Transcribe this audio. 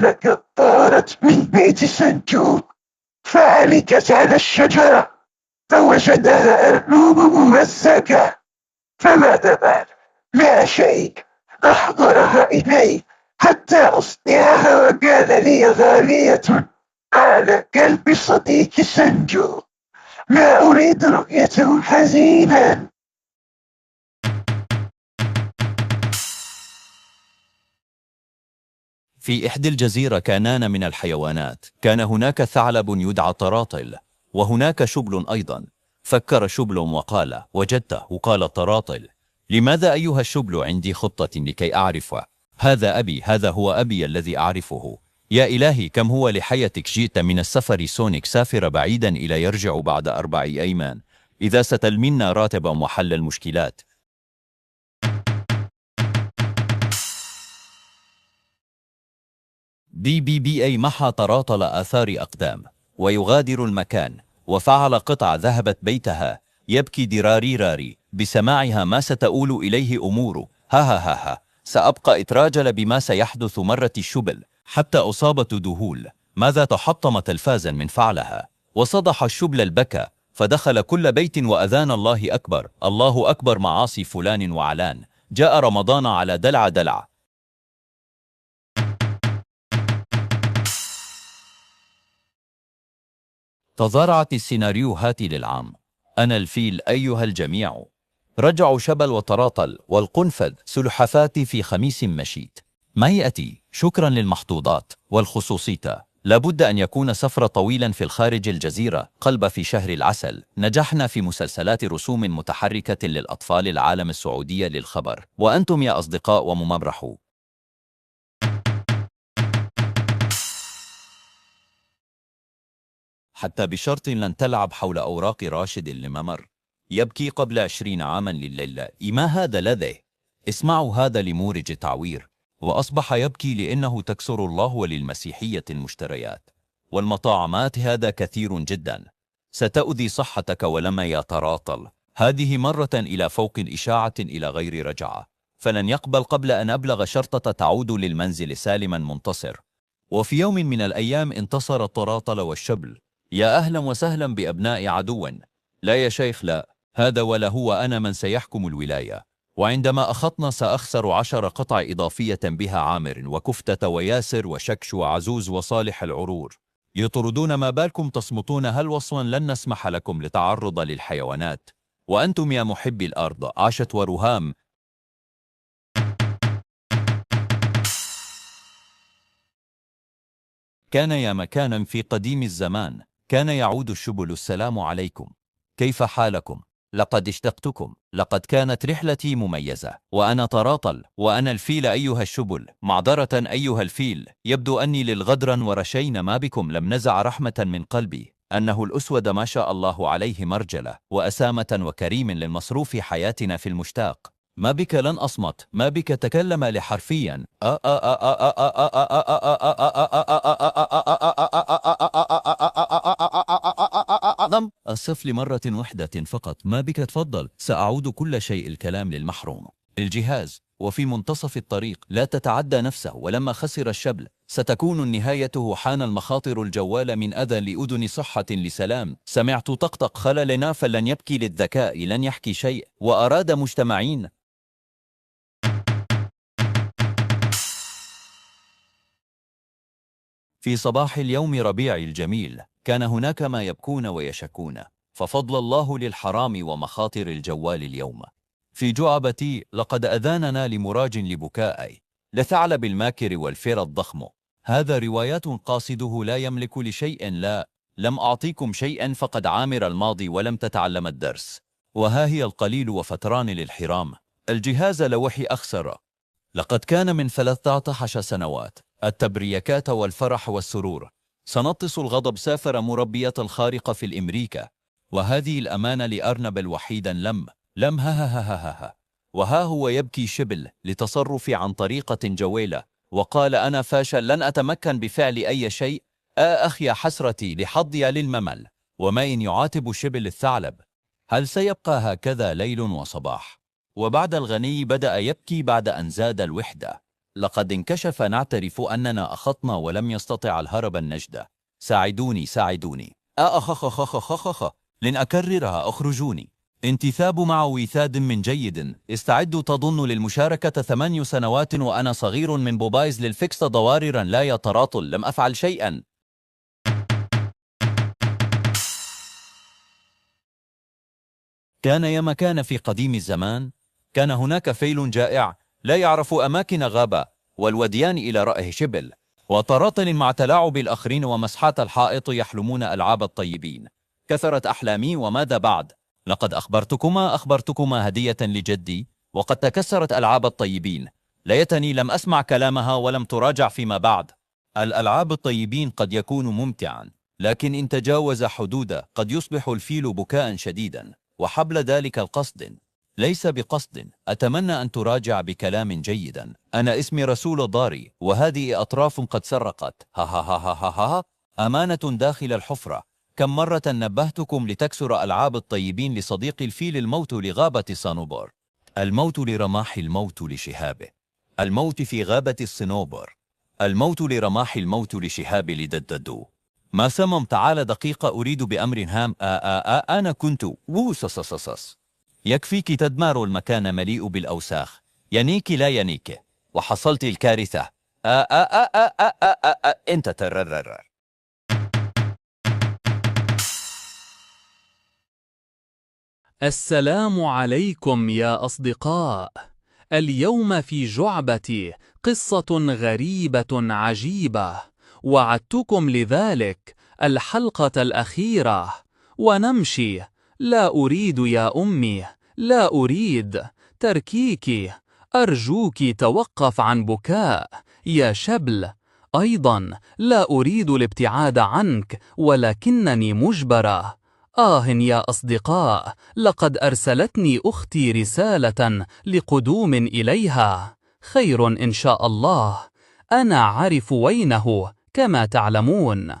لقد طارت من بيت سنجوب فعلقت على الشجرة فوجدها أرنوب ممزقة. فماذا بعد؟ لا شيء. أحضرها إلي حتى أصنعها وقال لي غالية على قلب صديق سنجوب. لا أريد رؤيته حزينا. في إحدى الجزيرة كانان من الحيوانات. كان هناك ثعلب يدعى طراطل، وهناك شبل أيضا. فكر شبل وقال: وجدته. قال طراطل: لماذا أيها الشبل عندي خطة لكي أعرفه. هذا أبي، هذا هو أبي الذي أعرفه. يا إلهي، كم هو لحياتك. جئت من السفر سونيك، سافر بعيدا إلى يرجع بعد 4 أيام. إذا ستلمنا راتبا وحل المشكلات. BBBA محى طراطل آثار أقدام ويغادر المكان، وفعل قطع ذهبت بيتها. يبكي دراري راري بسماعها ما ستؤول إليه أموره. ها ها ها ها. سأبقى أتراجل بما سيحدث. مرت الشبل حتى أصابت ذهول. ماذا تحطم تلفازا من فعلها. وصدح الشبل البكى، فدخل كل بيت وأذان الله أكبر الله أكبر معاصي فلان وعلان. جاء رمضان على دلع دلع. تضارعت السيناريوهات للعام. أنا الفيل أيها الجميع. رجعوا شبل وطراطل والقنفذ سلحفات في خميس مشيت. ما يأتي شكرا للمحظوظات والخصوصية. لابد أن يكون سفر طويلا في الخارج الجزيرة قلب في شهر العسل. نجحنا في مسلسلات رسوم متحركة للأطفال العالم السعودية للخبر. وأنتم يا أصدقاء وممرحوا. حتى بشرط لن تلعب حول أوراق راشد الممر. يبكي قبل 20 عاما لليلة. ما هذا لذي؟ اسمعوا هذا لمورج تعوير. وأصبح يبكي لأنه تكسر الله وللمسيحية المشتريات والمطاعمات. هذا كثير جدا. ستؤذي صحتك ولما يتراطل. هذه مرة إلى فوق إشاعة إلى غير رجعة. فلن يقبل قبل أن أبلغ شرطة تعود للمنزل سالما منتصر. وفي يوم من الأيام انتصر الطراطل والشبل. يا أهلا وسهلا بأبناء عدو. لا يا شيخ لا. هذا ولا هو أنا من سيحكم الولاية. وعندما أخطنا سأخسر 10 قطع إضافية بها عامر وكفتة وياسر وشكش وعزوز وصالح العرور. يطردون. ما بالكم تصمتون؟ هل وصوا لن نسمح لكم لتعرض للحيوانات. وأنتم يا محبي الأرض عاشت ورهام. كان يا مكانا في قديم الزمان. كان يعود الشبل. السلام عليكم. كيف حالكم؟ لقد اشتقتكم. لقد كانت رحلتي مميزة. وأنا طراطل. وأنا الفيل أيها الشبل. معذرة أيها الفيل. يبدو أني للغدرا ورشين. ما بكم؟ لم نزع رحمة من قلبي. أنه الأسود ما شاء الله عليه مرجلة وأسامة وكريم للمصروف حياتنا في المشتاق. ما بك؟ لن أصمت. ما بك؟ تكلم لحرفيا. أصف لمرة واحدة فقط. ما بك؟ تفضل. سأعود كل شيء. الكلام للمحروم. الجهاز. وفي منتصف الطريق. لا تتعدى نفسه. ولما خسر الشبل ستكون النهاية. حان المخاطر الجوال من أذى لأذن صحة لسلام. سمعت طقطق خللنا. فلن يبكي للذكاء لن يحكي شيء. وأراد مجتمعين. في صباح اليوم ربيع الجميل كان هناك ما يبكون ويشكون. ففضل الله للحرام ومخاطر الجوال اليوم. في جعبتي لقد أذاننا لمراج لبكائي لثعلب الماكر والفير الضخم. هذا روايات قاصده لا يملك لشيء. لا لم أعطيكم شيئا فقد عامر الماضي ولم تتعلم الدرس. وها هي القليل وفتران للحرام. الجهاز لوحي أخسر. لقد كان من 13 سنوات. التبريكات والفرح والسرور. سنطس الغضب. سافر مربية الخارقة في الأمريكا. وهذه الأمانة لأرنب الوحيدا. لم ها ها ها ها ها. وها هو يبكي شبل لتصرف عن طريقة جويلة. وقال: أنا فاشل لن أتمكن بفعل أي شيء. أخي حسرتي لحظي للممل. وما إن يعاتب شبل الثعلب. هل سيبقى هكذا ليل وصباح؟ وبعد الغني بدأ يبكي بعد أن زاد الوحدة. لقد انكشف نعترف أننا أخطنا ولم يستطع الهرب النجدة. ساعدوني ساعدوني. أخخخخخخخ. لن أكررها. أخرجوني. انتثاب مع ويثاد من جيد. استعدوا. تظن للمشاركة 8 سنوات وأنا صغير من بوبايز للفكس ضواررا لا يتراطل. لم أفعل شيئا. كان ياما كان في قديم الزمان كان هناك فيل جائع لا يعرف أماكن غابة والوديان إلى رأيه شبل وتراطل مع تلاعب الآخرين ومسحات الحائط يحلمون ألعاب الطيبين. كثرت أحلامي وماذا بعد؟ لقد أخبرتكما هدية لجدي وقد تكسرت ألعاب الطيبين. ليتني لم أسمع كلامها ولم تراجع فيما بعد. الألعاب الطيبين قد يكون ممتعا لكن إن تجاوز حدوده قد يصبح الفيل بكاء شديدا وحبل ذلك القصد ليس بقصد. أتمنى أن تراجع بكلام جيدا. أنا اسمي رسول ضاري وهذه أطراف قد سرقت. ها ها ها ها ها ها. أمانة داخل الحفرة. كم مرة نبهتكم لتكسر ألعاب الطيبين لصديق الفيل. الموت لغابة صنوبر. الموت لرماح. الموت لشهابه. الموت في غابة الصنوبر. الموت لرماح. الموت لشهاب لدددو. ما سمم. تعال دقيقة أريد بأمر هام. أنا كنت ووسسسسس. يكفيك. تدمار المكان مليء بالأوساخ. ينيك لا ينيك. وحصلت الكارثة. انت تررر. السلام عليكم يا أصدقاء. اليوم في جعبتي قصة غريبة عجيبة، وعدتكم لذلك الحلقة الأخيرة. ونمشي. لا أريد يا أمي، لا أريد تركيك. أرجوك توقف عن بكاء يا شبل. أيضا لا أريد الابتعاد عنك ولكنني مجبرة. يا أصدقاء، لقد أرسلتني أختي رسالة لقدوم إليها. خير إن شاء الله. أنا أعرف وينه كما تعلمون.